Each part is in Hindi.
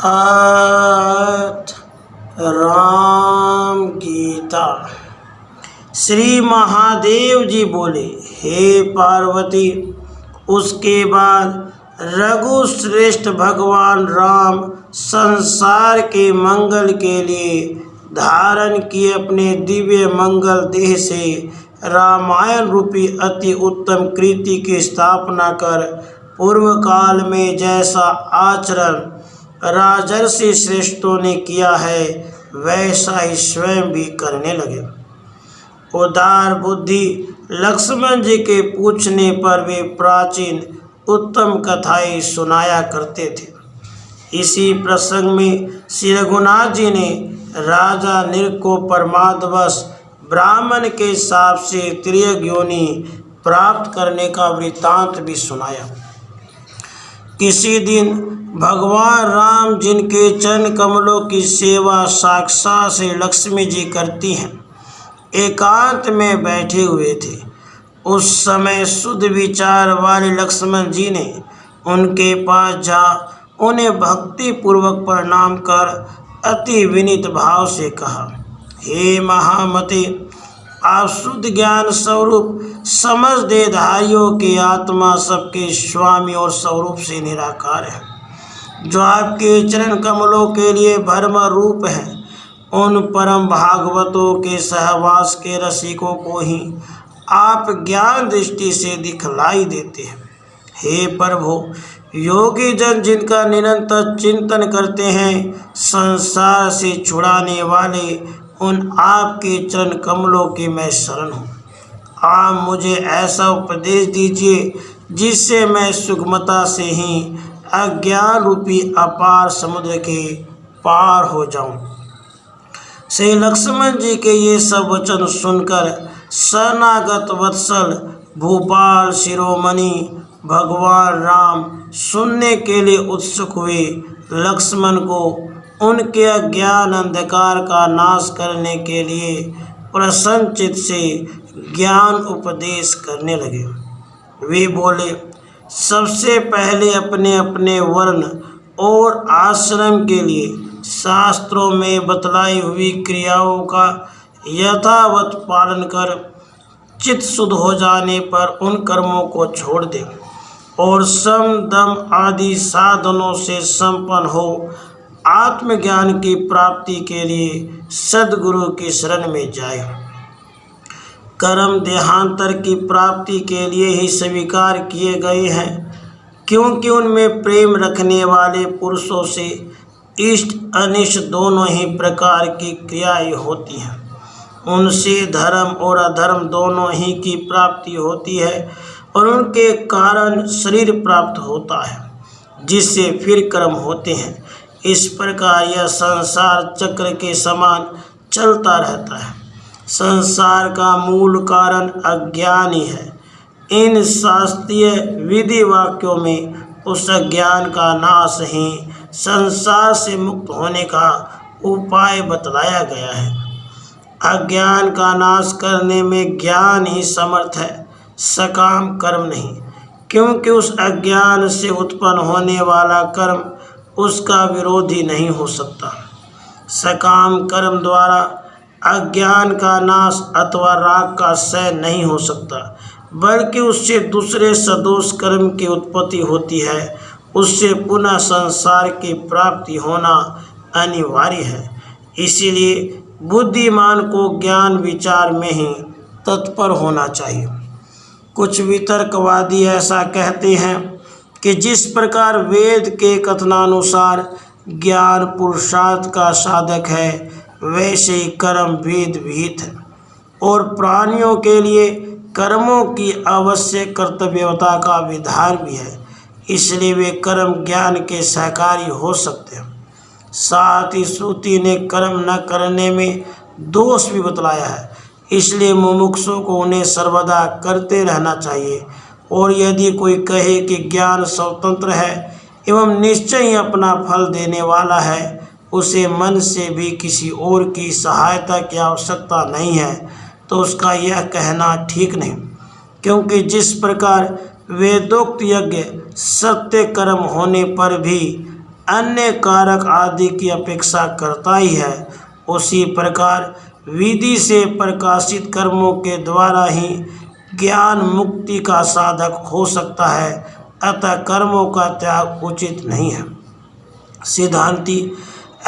अथ राम गीता। श्री महादेव जी बोले, हे पार्वती, उसके बाद रघुश्रेष्ठ भगवान राम संसार के मंगल के लिए धारण किए अपने दिव्य मंगल देह से रामायण रूपी अति उत्तम कृति की स्थापना कर पूर्व काल में जैसा आचरण राजर्षि श्रेष्ठों ने किया है वैसा ही स्वयं भी करने लगे। उदार बुद्धि लक्ष्मण जी के पूछने पर वे प्राचीन उत्तम कथाएं सुनाया करते थे। इसी प्रसंग में श्री रघुनाथ जी ने राजा नृप को परमादवश ब्राह्मण के शाप से त्रियग योनि प्राप्त करने का वृत्तांत भी सुनाया। किसी दिन भगवान राम जिनके चरण कमलों की सेवा साक्षात से लक्ष्मी जी करती हैं, एकांत में बैठे हुए थे। उस समय शुद्ध विचार वाले लक्ष्मण जी ने उनके पास जा उन्हें भक्ति पूर्वक प्रणाम कर अति विनीत भाव से कहा, हे महामते, आप शुद्ध ज्ञान स्वरूप समझ देहधारियों की आत्मा सबके स्वामी और स्वरूप से निराकार है, जो आपके चरण कमलों के लिए भ्रम रूप है। उन परम भागवतों के सहवास के रसिकों को ही आप ज्ञान दृष्टि से दिखलाई देते हैं। हे प्रभु, योगी जन जिनका निरंतर चिंतन करते हैं, संसार से छुड़ाने वाले उन आपके चरण कमलों की मैं शरण हूँ। आप मुझे ऐसा उपदेश दीजिए जिससे मैं सुगमता से ही अज्ञान रूपी अपार समुद्र के पार हो जाऊं। श्री लक्ष्मण जी के ये सब वचन सुनकर शरणागत वत्सल भूपाल शिरोमणि भगवान राम सुनने के लिए उत्सुक हुए। लक्ष्मण को उनके अज्ञान अंधकार का नाश करने के लिए प्रसन्नचित्त से ज्ञान उपदेश करने लगे। वे बोले, सबसे पहले अपने अपने वर्ण और आश्रम के लिए शास्त्रों में बतलाई हुई क्रियाओं का यथावत पालन कर चित्त शुद्ध हो जाने पर उन कर्मों को छोड़ दें और सम दम आदि साधनों से संपन्न हो आत्मज्ञान की प्राप्ति के लिए सद्गुरु की शरण में जाए। कर्म देहांतर की प्राप्ति के लिए ही स्वीकार किए गए हैं, क्योंकि उनमें प्रेम रखने वाले पुरुषों से इष्ट अनिष्ट दोनों ही प्रकार की क्रियाएं होती हैं। उनसे धर्म और अधर्म दोनों ही की प्राप्ति होती है और उनके कारण शरीर प्राप्त होता है, जिससे फिर कर्म होते हैं। इस प्रकार यह संसार चक्र के समान चलता रहता है। संसार का मूल कारण अज्ञान ही है। इन शास्त्रीय विधि वाक्यों में उस अज्ञान का नाश ही संसार से मुक्त होने का उपाय बतलाया गया है। अज्ञान का नाश करने में ज्ञान ही समर्थ है, सकाम कर्म नहीं, क्योंकि उस अज्ञान से उत्पन्न होने वाला कर्म उसका विरोधी नहीं हो सकता। सकाम कर्म द्वारा अज्ञान का नाश अथवा राग का क्षय नहीं हो सकता, बल्कि उससे दूसरे सदोष कर्म की उत्पत्ति होती है। उससे पुनः संसार की प्राप्ति होना अनिवार्य है। इसीलिए बुद्धिमान को ज्ञान विचार में ही तत्पर होना चाहिए। कुछ वितर्कवादी ऐसा कहते हैं कि जिस प्रकार वेद के कथनानुसार ज्ञान पुरुषार्थ का साधक है, वैसे ही कर्म वेद विहित है और प्राणियों के लिए कर्मों की आवश्यक कर्तव्यता का विधान भी है। इसलिए वे कर्म ज्ञान के सहकारी हो सकते हैं। साथ ही श्रुति ने कर्म न करने में दोष भी बतलाया है। इसलिए मुमुक्षु को उन्हें सर्वदा करते रहना चाहिए। और यदि कोई कहे कि ज्ञान स्वतंत्र है एवं निश्चय ही अपना फल देने वाला है, उसे मन से भी किसी और की सहायता की आवश्यकता नहीं है, तो उसका यह कहना ठीक नहीं। क्योंकि जिस प्रकार वेदोक्त यज्ञ सत्य कर्म होने पर भी अन्य कारक आदि की अपेक्षा करता ही है, उसी प्रकार विधि से प्रकाशित कर्मों के द्वारा ही ज्ञान मुक्ति का साधक हो सकता है। अतः कर्मों का त्याग उचित नहीं है। सिद्धांती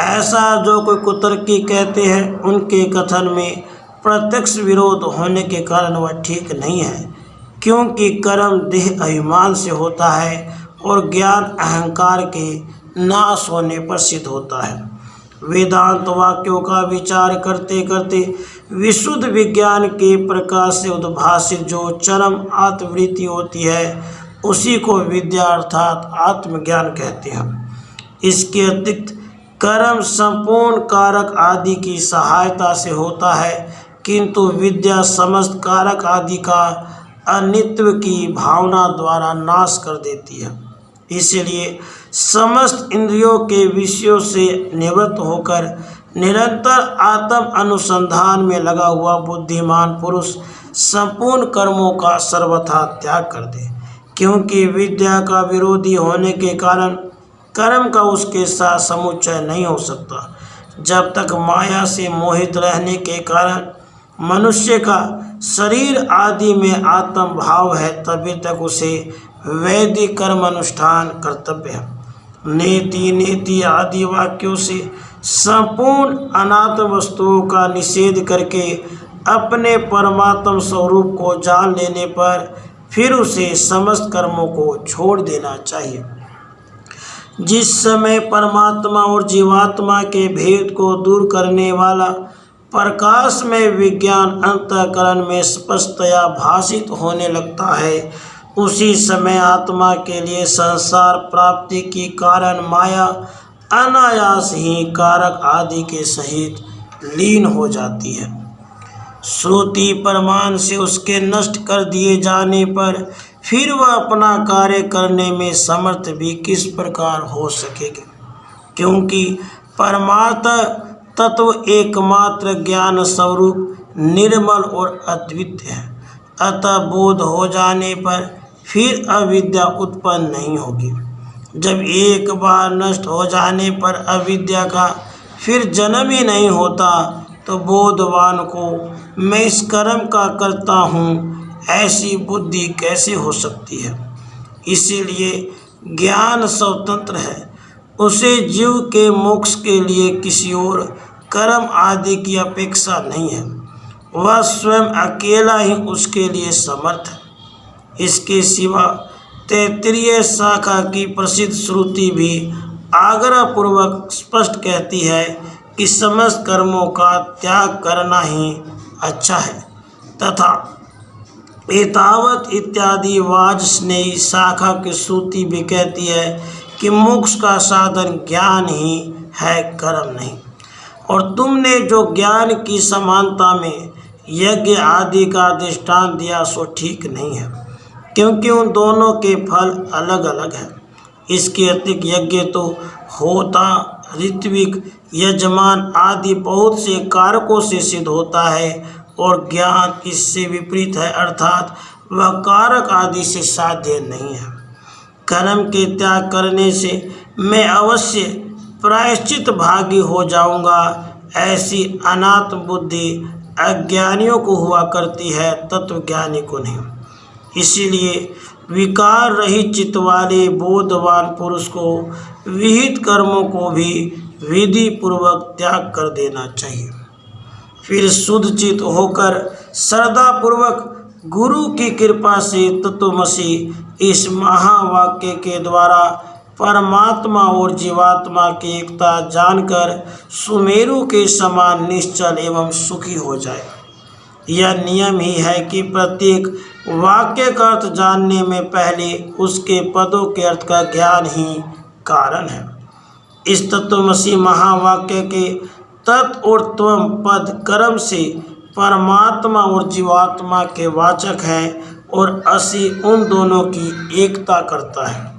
ऐसा जो कोई कुतर्की कहते हैं, उनके कथन में प्रत्यक्ष विरोध होने के कारण वह ठीक नहीं है, क्योंकि कर्म देह अभिमान से होता है और ज्ञान अहंकार के नाश होने पर सिद्ध होता है। वेदांत वाक्यों का विचार करते करते विशुद्ध विज्ञान के प्रकाश से उद्भासित जो चरम आत्मवृत्ति होती है, उसी को विद्या अर्थात आत्मज्ञान कहते हैं। इसके अतिरिक्त कर्म संपूर्ण कारक आदि की सहायता से होता है, किंतु विद्या समस्त कारक आदि का अनित्व की भावना द्वारा नाश कर देती है। इसलिए समस्त इंद्रियों के विषयों से निवृत्त होकर निरंतर आत्म अनुसंधान में लगा हुआ बुद्धिमान पुरुष संपूर्ण कर्मों का सर्वथा त्याग कर दे, क्योंकि विद्या का विरोधी होने के कारण कर्म का उसके साथ समुच्चय नहीं हो सकता। जब तक माया से मोहित रहने के कारण मनुष्य का शरीर आदि में आत्म भाव है, तभी तक उसे वैदिक कर्म अनुष्ठान कर्तव्य है। नेति नेति आदि वाक्यों से संपूर्ण अनात्म वस्तुओं का निषेध करके अपने परमात्म स्वरूप को जान लेने पर फिर उसे समस्त कर्मों को छोड़ देना चाहिए। जिस समय परमात्मा और जीवात्मा के भेद को दूर करने वाला प्रकाश में विज्ञान अंतःकरण में स्पष्टतया भाषित होने लगता है, उसी समय आत्मा के लिए संसार प्राप्ति की कारण माया अनायास ही कारक आदि के सहित लीन हो जाती है। श्रुति प्रमाण से उसके नष्ट कर दिए जाने पर फिर वह अपना कार्य करने में समर्थ भी किस प्रकार हो सकेगी, क्योंकि परमार्थ तत्व एकमात्र ज्ञान स्वरूप निर्मल और अद्वितीय है। अतः बोध हो जाने पर फिर अविद्या उत्पन्न नहीं होगी। जब एक बार नष्ट हो जाने पर अविद्या का फिर जन्म ही नहीं होता, तो बोधवान को मैं इस कर्म का करता हूँ ऐसी बुद्धि कैसे हो सकती है। इसीलिए ज्ञान स्वतंत्र है, उसे जीव के मोक्ष के लिए किसी और कर्म आदि की अपेक्षा नहीं है। वह स्वयं अकेला ही उसके लिए समर्थ है। इसके सिवा तैत्तिरीय शाखा की प्रसिद्ध श्रुति भी आग्रहपूर्वक स्पष्ट कहती है कि समस्त कर्मों का त्याग करना ही अच्छा है, तथा एतावत इत्यादि वाजस्नेयी शाखा की श्रुति भी कहती है कि मोक्ष का साधन ज्ञान ही है, कर्म नहीं। और तुमने जो ज्ञान की समानता में यज्ञ आदि का दृष्टांत दिया सो ठीक नहीं है, क्योंकि उन दोनों के फल अलग अलग हैं। इसके अतिरिक्त यज्ञ तो होता, ऋत्विक, यजमान आदि बहुत से कारकों से सिद्ध होता है, और ज्ञान इससे विपरीत है, अर्थात वह कारक आदि से साध्य नहीं है। कर्म के त्याग करने से मैं अवश्य प्रायश्चित भागी हो जाऊंगा, ऐसी अनात्म बुद्धि अज्ञानियों को हुआ करती है, तत्वज्ञानी को नहीं। इसीलिए विकार रहित चित्त वाले बोधवान पुरुष को विहित कर्मों को भी विधि पूर्वक त्याग कर देना चाहिए। फिर शुद्ध चित्त होकर श्रद्धा पूर्वक गुरु की कृपा से तत्वमसि इस महावाक्य के द्वारा परमात्मा और जीवात्मा की एकता जानकर सुमेरु के समान निश्चल एवं सुखी हो जाए। यह नियम ही है कि प्रत्येक वाक्य का अर्थ जानने में पहले उसके पदों के अर्थ का ज्ञान ही कारण है। इस तत्वमसि महावाक्य के तत् और त्वम पद कर्म से परमात्मा और जीवात्मा के वाचक हैं, और असि उन दोनों की एकता करता है।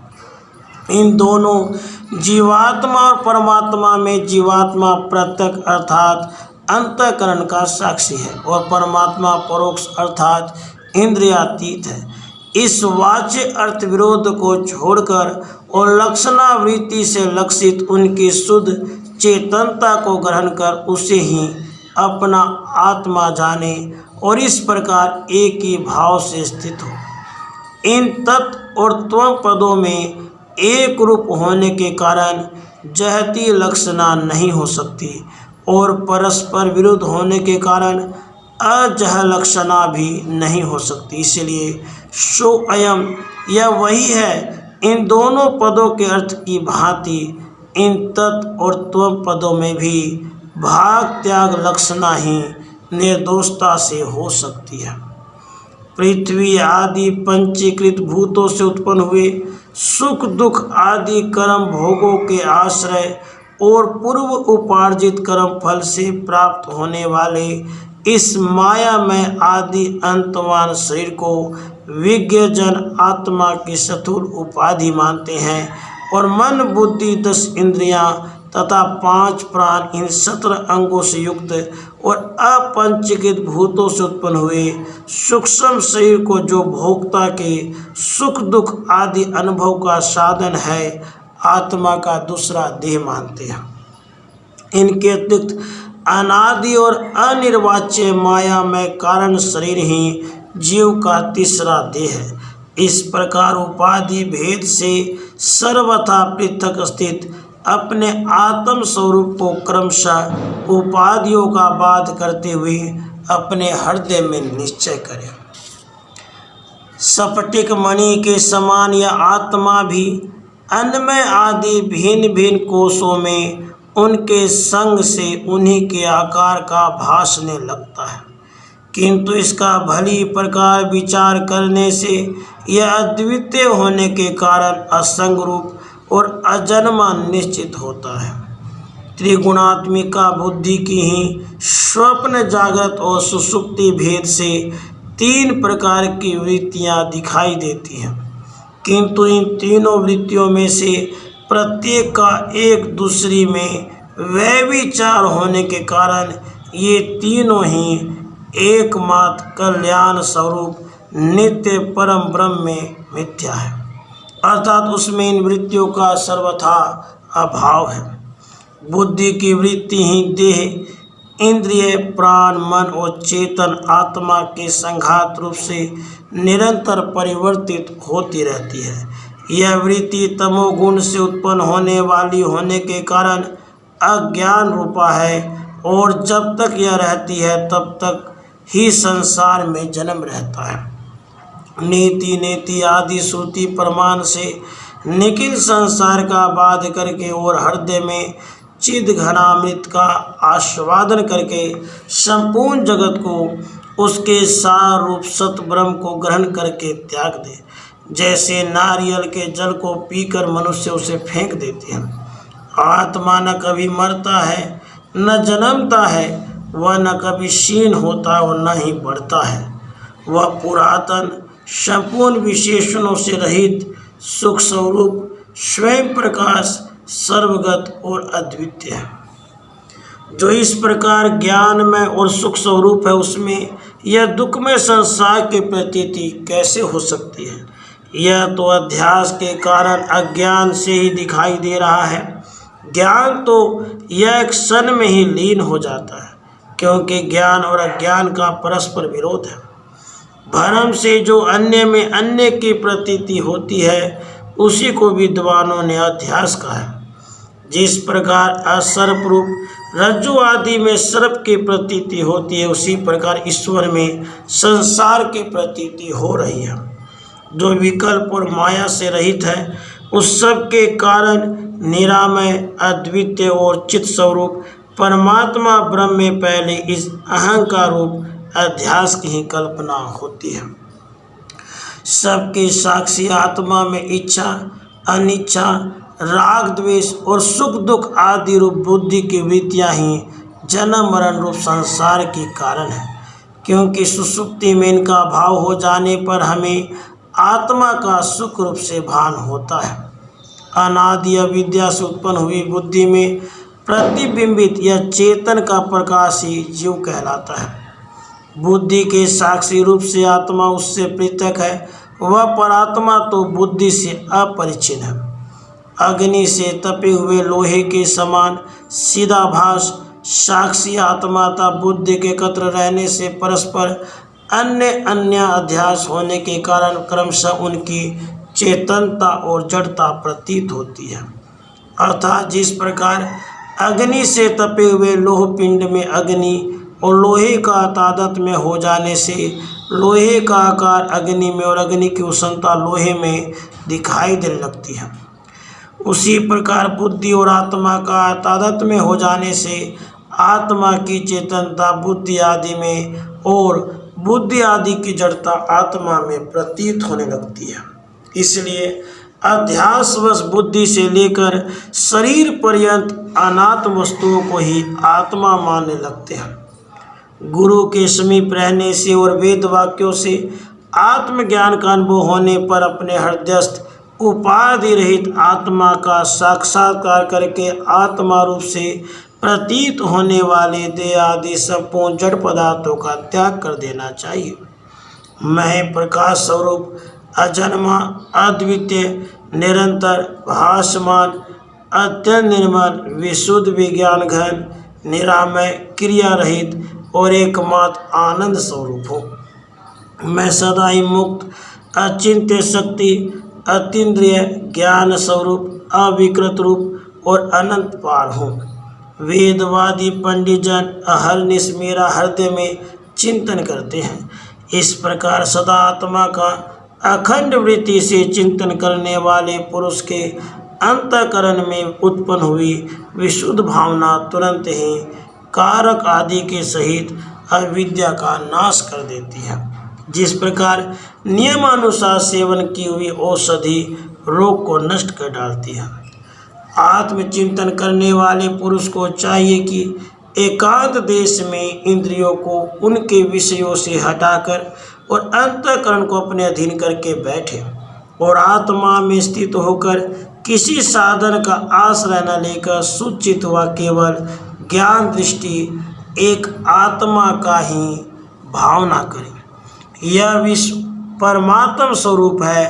इन दोनों जीवात्मा और परमात्मा में जीवात्मा प्रत्यक्ष अर्थात अंतःकरण का साक्षी है, और परमात्मा परोक्ष अर्थात इंद्रियातीत है। इस वाच्य अर्थ विरोध को छोड़कर और लक्षणावृत्ति से लक्षित उनकी शुद्ध चेतनता को ग्रहण कर उसे ही अपना आत्मा जाने और इस प्रकार एक ही भाव से स्थित हो। इन तत् और त्वं पदों में एक रूप होने के कारण जहती लक्षणा नहीं हो सकती और परस्पर विरुद्ध होने के कारण अजह लक्षणा भी नहीं हो सकती। इसलिए सो अयम, यह वही है। इन दोनों पदों के अर्थ की भांति इन तत् और त्वं पदों में भी भाग त्याग लक्षणा ही निर्दोषता से हो सकती है। पृथ्वी आदि पंचीकृत भूतों से उत्पन्न हुए सुख दुख आदि कर्म भोगों के आश्रय और पूर्व उपार्जित कर्म फल से प्राप्त होने वाले इस माया में आदि अंतवान शरीर को विज्ञजन आत्मा की स्थूल उपाधि मानते हैं और मन बुद्धि 10 इंद्रियां तथा 5 प्राण इन 17 अंगों से युक्त और अपंचीकृत भूतों से उत्पन्न हुए सूक्ष्म शरीर को जो भोक्ता के सुख दुख आदि अनुभव का साधन है आत्मा का दूसरा देह मानते हैं। इनके अतिरिक्त अनादि और अनिर्वाच्य माया में कारण शरीर ही जीव का तीसरा देह है। इस प्रकार उपाधि भेद से सर्वथा पृथक स्थित अपने आत्म स्वरूप को क्रमशः उपाधियों का बाध करते हुए अपने हृदय में निश्चय करें। स्फटिक मणि के समान यह आत्मा भी अन्नमय आदि भिन्न भिन्न कोशों में उनके संग से उन्हीं के आकार का भासने लगता है, किंतु इसका भली प्रकार विचार करने से यह अद्वितीय होने के कारण असंग रूप और अजन्मा निश्चित होता है। त्रिगुणात्मिका बुद्धि की ही स्वप्न जागृत और सुषुप्ति भेद से 3 प्रकार की वृत्तियां दिखाई देती हैं, किंतु इन तीनों वृत्तियों में से प्रत्येक का एक दूसरी में व्यभिचार होने के कारण ये तीनों ही एकमात्र कल्याण स्वरूप नित्य परम ब्रह्म में मिथ्या है, अर्थात उसमें इन वृत्तियों का सर्वथा अभाव है। बुद्धि की वृत्ति ही देह इंद्रिय प्राण मन और चेतन आत्मा के संघात रूप से निरंतर परिवर्तित होती रहती है। यह वृत्ति तमोगुण से उत्पन्न होने वाली होने के कारण अज्ञान रूपा है और जब तक यह रहती है तब तक ही संसार में जन्म रहता है। नीति नेति आदि श्रुति प्रमाण से निखिल संसार का बाध करके और हृदय में चिद घनामृत का आस्वादन करके संपूर्ण जगत को उसके सार रूप सत ब्रह्म को ग्रहण करके त्याग दे। जैसे नारियल के जल को पीकर मनुष्य उसे फेंक देते हैं। आत्मा न कभी मरता है न जन्मता है, वह न कभी क्षीण होता और न ही बढ़ता है। वह पुरातन संपूर्ण विशेषणों से रहित सुख स्वरूप स्वयं प्रकाश सर्वगत और अद्वितीय है। जो इस प्रकार ज्ञान में और सुख स्वरूप है उसमें यह दुखमय संसार की प्रतीति कैसे हो सकती है? यह तो अध्यास के कारण अज्ञान से ही दिखाई दे रहा है। ज्ञान तो यह एक क्षण में ही लीन हो जाता है, क्योंकि ज्ञान और अज्ञान का परस्पर विरोध है। भ्रम से जो अन्य में अन्य की प्रतीति होती है उसी को विद्वानों ने अध्यास कहा है। जिस प्रकार असर्प रूप रज्जु आदि में सर्प की प्रतीति होती है उसी प्रकार ईश्वर में संसार की प्रतीति हो रही है। जो विकल्प और माया से रहित है उस सब के कारण निरामय अद्वितीय और चित स्वरूप परमात्मा ब्रह्म में पहले इस अहंकार रूप अध्यास की ही कल्पना होती है। सबके साक्षी आत्मा में इच्छा अनिच्छा राग द्वेष और सुख दुख आदि रूप बुद्धि की वृत्तियाँ ही जन्म मरण रूप संसार के कारण है, क्योंकि सुषुप्ति में इनका भाव हो जाने पर हमें आत्मा का सुख रूप से भान होता है। अनादि अविद्या से उत्पन्न हुई बुद्धि में प्रतिबिंबित यह चेतन का प्रकाश ही जीव कहलाता है। बुद्धि के साक्षी रूप से आत्मा उससे पृथक है, वह परात्मा तो बुद्धि से अपरिचिन्न है। अग्नि से तपे हुए लोहे के समान सीधाभास साक्षी आत्मा तथा बुद्धि के एकत्र रहने से परस्पर अन्य अन्य अध्यास होने के कारण क्रमशः उनकी चेतनता और जड़ता प्रतीत होती है। अर्थात जिस प्रकार अग्नि से तपे हुए लोह पिंड में अग्नि और लोहे का तादाद में हो जाने से लोहे का आकार अग्नि में और अग्नि की उष्णता लोहे में दिखाई देने लगती है, उसी प्रकार बुद्धि और आत्मा का तादाद में हो जाने से आत्मा की चेतनता बुद्धि आदि में और बुद्धि आदि की जड़ता आत्मा में प्रतीत होने लगती है। इसलिए अध्यासवश बुद्धि से लेकर शरीर पर्यंत अनात्म वस्तुओं को ही आत्मा मानने लगते हैं। गुरु के समीप रहने से और वेद वाक्यों से आत्मज्ञान का अनुभव होने पर अपने हृदयस्थ उपाधि रहित आत्मा का साक्षात्कार करके आत्मा रूप से प्रतीत होने वाले देह आदि संपूर्ण जड़ पदार्थों का त्याग कर देना चाहिए। मैं प्रकाश स्वरूप अजन्मा अद्वितीय निरंतर भासमान अत्यंत निर्मल विशुद्ध विज्ञान घन निरामय क्रिया रहित और एकमात्र आनंद स्वरूप हूँ। मैं सदा ही मुक्त अचिंत्य शक्ति अतीन्द्रिय ज्ञान स्वरूप अविकृत रूप और अनंत पार हूँ। वेदवादी पंडितजन अहर्निश मेरा हृदय में चिंतन करते हैं। इस प्रकार सदा आत्मा का अखंड वृत्ति से चिंतन करने वाले पुरुष के अंतःकरण में उत्पन्न हुई विशुद्ध भावना तुरंत ही कारक आदि के सहित अविद्या का नाश कर देती है। जिस प्रकार नियमानुसार सेवन की हुई औषधि रोग को नष्ट कर डालती है। आत्मचिंतन करने वाले पुरुष को चाहिए कि एकांत देश में इंद्रियों को उनके विषयों से हटाकर और अंतःकरण को अपने अधीन करके बैठे और आत्मा में स्थित होकर किसी साधन का आश्रय न लेकर सुचित व केवल ज्ञान दृष्टि एक आत्मा का ही भावना करें। यह विश्व परमात्म स्वरूप है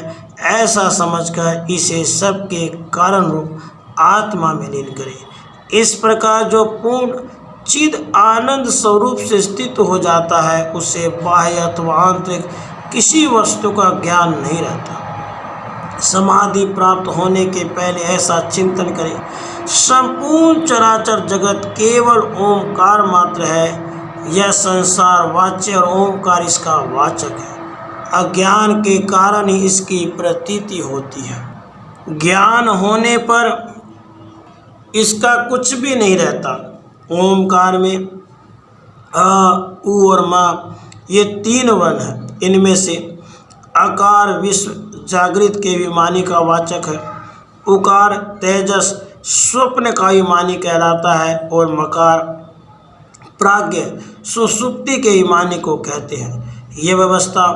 ऐसा समझकर इसे सबके कारण रूप आत्मा में लीन करें। इस प्रकार जो पूर्ण चिद आनंद स्वरूप से स्थित हो जाता है उसे बाह्य अथवा आंतरिक किसी वस्तु का ज्ञान नहीं रहता। समाधि प्राप्त होने के पहले ऐसा चिंतन करें, संपूर्ण चराचर जगत केवल ओमकार मात्र है। यह संसार वाच्य और ओमकार इसका वाचक है। अज्ञान के कारण ही इसकी प्रतीति होती है। ज्ञान होने पर इसका कुछ भी नहीं रहता। ओमकार में अ, उ और मा ये तीन वर्ण हैं। इनमें से अकार विश्व जागृत के विमानी का वाचक है, उकार तेजस स्वप्न का विमानी कहलाता है और मकार प्राज्ञ सुसुप्ति के विमानी को कहते हैं। यह व्यवस्था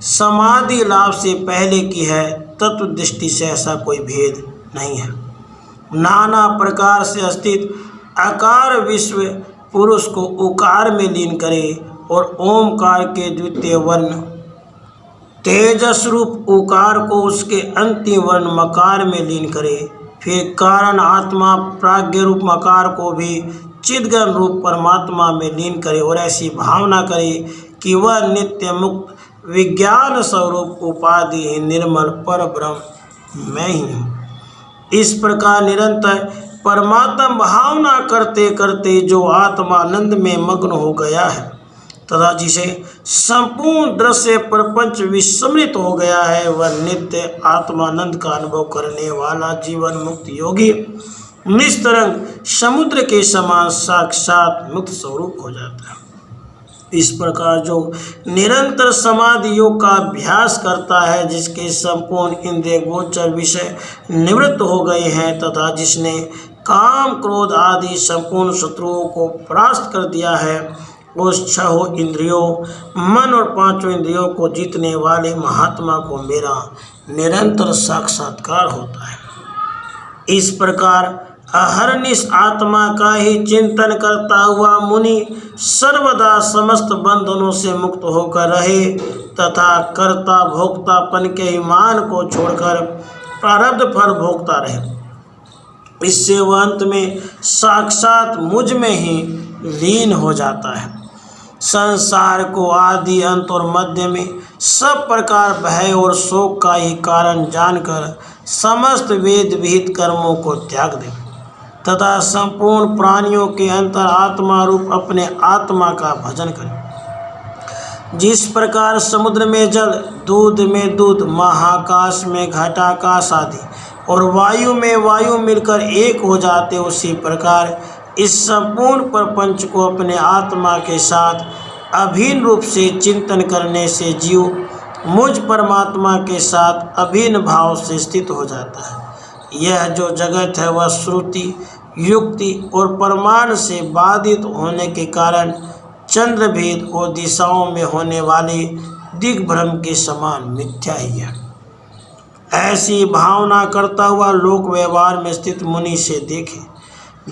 समाधि लाभ से पहले की है। तत्व दृष्टि से ऐसा कोई भेद नहीं है। नाना प्रकार से स्थित आकार विश्व पुरुष को उकार में लीन करे और ओमकार के द्वितीय वर्ण तेजस रूप उकार को उसके अंतिम वर्ण मकार में लीन करे। फिर कारण आत्मा प्राज्ञ रूप मकार को भी चिद्गन रूप परमात्मा में लीन करे और ऐसी भावना करे कि वह नित्य मुक्त विज्ञान स्वरूप उपाधि निर्मल पर ब्रह्म मैं ही हूँ। इस प्रकार निरंतर परमात्मा भावना करते करते जो आत्मानंद में मग्न हो गया है तथा जिसे संपूर्ण दृश्य प्रपंच विस्मृत हो गया है, वह नित्य आत्मानंद का अनुभव करने वाला जीवन मुक्त योगी निस्तरंग समुद्र के समान साक्षात मुक्त स्वरूप हो जाता है। इस प्रकार जो निरंतर समाधि योग का अभ्यास करता है, जिसके संपूर्ण इंद्रिय गोचर विषय निवृत्त हो गए हैं तथा जिसने काम क्रोध आदि संपूर्ण शत्रुओं को परास्त कर दिया है, उस छहों इंद्रियों मन और पांचों इंद्रियों को जीतने वाले महात्मा को मेरा निरंतर साक्षात्कार होता है। इस प्रकार अहर्निश आत्मा का ही चिंतन करता हुआ मुनि सर्वदा समस्त बंधनों से मुक्त होकर रहे तथा कर्ता भोक्तापन के ईमान को छोड़कर प्रारब्ध फल भोगता रहे इससे वह अंत में साक्षात मुझ में ही लीन हो जाता है। संसार को आदि, अंत और मध्य में सब प्रकार भय और शोक का ही कारण जानकर समस्त वेद विहित कर्मों को त्याग दे तथा संपूर्ण प्राणियों के अंतर आत्मा रूप अपने आत्मा का भजन करे। जिस प्रकार समुद्र में जल, दूध में दूध, महाकाश में घटाकाश आदि और वायु में वायु मिलकर एक हो जाते, उसी प्रकार इस संपूर्ण प्रपंच को अपने आत्मा के साथ अभिन्न रूप से चिंतन करने से जीव मुझ परमात्मा के साथ अभिन्न भाव से स्थित हो जाता है। यह जो जगत है वह श्रुति, युक्ति और प्रमाण से बाधित होने के कारण चंद्रभेद और दिशाओं में होने वाले दिग्भ्रम के समान मिथ्या ही है। ऐसी भावना करता हुआ लोक व्यवहार में स्थित मुनि से देखे,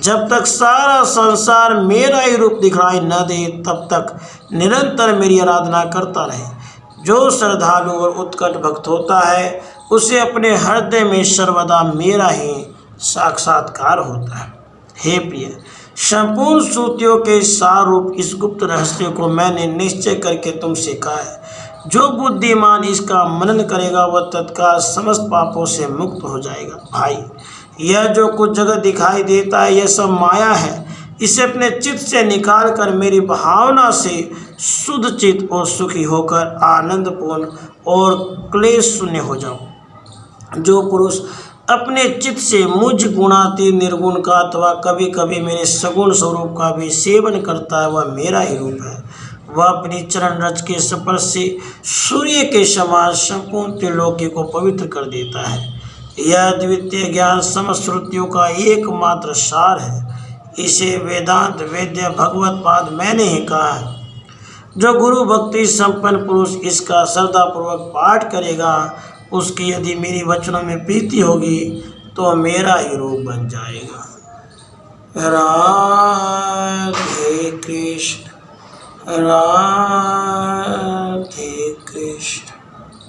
जब तक सारा संसार मेरा ही रूप दिखाई न दे तब तक निरंतर मेरी आराधना करता रहे। जो श्रद्धालु और उत्कट भक्त होता है उसे अपने हृदय में सर्वदा मेरा ही साक्षात्कार होता है। हे प्रिय, संपूर्ण श्रुतियों के सार रूप इस गुप्त रहस्य को मैंने निश्चय करके तुमसे कहा है। जो बुद्धिमान इसका मनन करेगा वह तत्काल समस्त पापों से मुक्त हो जाएगा। भाई, यह जो कुछ जगत दिखाई देता है यह सब माया है। इसे अपने चित्त से निकाल कर मेरी भावना से शुद्ध चित्त और सुखी होकर आनंदपूर्ण और क्लेश शून्य हो जाओ। जो पुरुष अपने चित्त से मुझ गुणातीत निर्गुण का अथवा कभी कभी मेरे सगुण स्वरूप का भी सेवन करता है वह मेरा ही रूप है। वह अपनी चरण रज के स्पर्श से सूर्य के समान संपूर्ण त्रिलोकी को पवित्र कर देता है। यह द्वितीय ज्ञान समस्त श्रुतियों का एकमात्र सार है। इसे वेदांत वेद्य भगवत पाद मैंने ही कहा है। जो गुरु भक्ति संपन्न पुरुष इसका श्रद्धापूर्वक पाठ करेगा उसकी यदि मेरी वचनों में प्रीति होगी तो मेरा ही रूप बन जाएगा। राधे कृष्ण राधे।